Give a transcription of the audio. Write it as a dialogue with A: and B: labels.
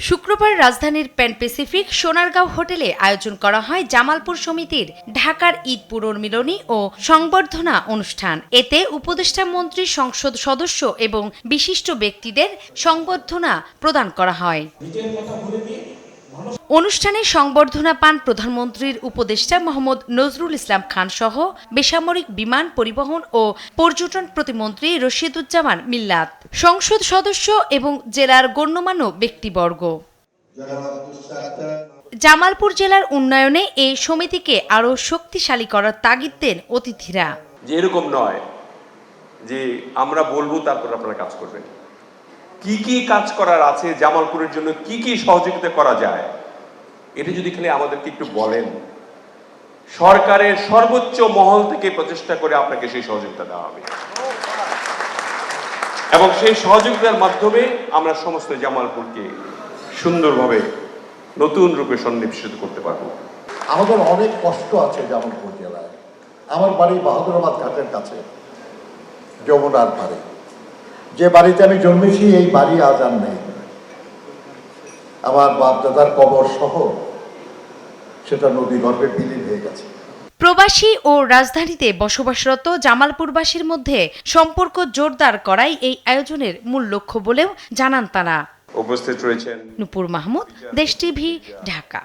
A: শুক্রবার রাজধানীর pan Pacific Sonargaon হোটেলে আয়োজন করা হয় জামালপুর সমিতির ঢাকার ঈদ পুনর্মিলনী ও সংবর্ধনা অনুষ্ঠান। এতে উপদেষ্টা মন্ত্রী, সংসদ সদস্য এবং বিশিষ্ট ব্যক্তিদের সংবর্ধনা প্রদান করা হয়। অনুষ্ঠানে সংবর্ধনা পান প্রধানমন্ত্রীর উপদেষ্টা মোহাম্মদ নজরুল ইসলাম খান সহ বেসামরিক বিমান পরিবহন ও পর্যটন প্রতিমন্ত্রী রশিদুজ্জামান মিল্লাত, সংসদ সদস্য এবং জেলার গণ্যমান্য ব্যক্তিবর্গ। জামালপুর জেলার উন্নয়নে এই সমিতিকে আরও শক্তিশালী করার তাগিদ দেন অতিথিরা।
B: যে এরকম নয় যে আমরা বলবো তারপর আপনারা কাজ করবেন, কি কি কাজ করার আছে, জামালপুরের জন্য কি কি সহযোগিতা করা যায়, এটা যদি খালি আমাদেরকে একটু বলেন, সরকারের সর্বোচ্চ মহল থেকে প্রচেষ্টা করে আপনাকে সেই সহযোগিতা দেওয়া হবে এবং সেই সহযোগিতার মাধ্যমে আমরা সমস্ত জামালপুরকে সুন্দরভাবে নতুন রূপে সন্নিবেশিত করতে পারবো।
C: আমাদের অনেক কষ্ট আছে জামালপুর জেলায়। আমার বাড়ি বাহাদুরাবাদ ঘাটের কাছে, যমুনার পাড়ে। যে বাড়িতে আমি জন্মেছি এই বাড়ি আজ আর নেই। আমার বাপ দাদার কবর সহ সেটা নদী গর্ভে বিলীন হয়ে গেছে।
A: প্রবাসী ও রাজধানীতে বসবাসরত জামালপুরবাসীর মধ্যে সম্পর্ক জোরদার করাই এই আয়োজনের মূল লক্ষ্য বলেও জানান তারা।
B: উপস্থিত রয়েছেন
A: নূপুর মাহমুদ, দেশ টিভি, ঢাকা।